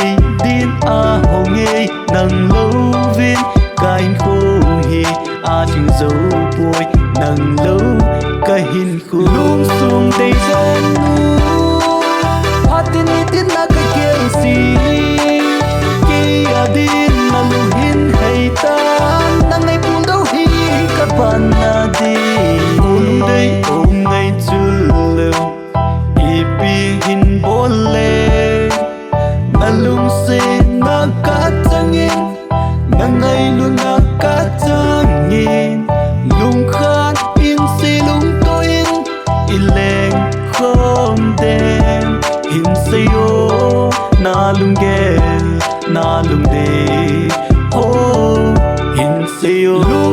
dây điên a hầu nghe nâng lâu viên cánh khô hi a chừng dấu bôi nâng lâu cái hình khô Lungsung Deilhengnu phát tin đi tin na cái kêu gì kia điên na lu hin hay ta nang ngày buồn đâu hi các bạn na đi ôm đây ôm ngày chul lâu ipi hin bole na lung se na ka changin na ngày luôn na ka changin lung khan in se lung toin ileng không đen hin se yo na lung gel na lung de oh hin se yo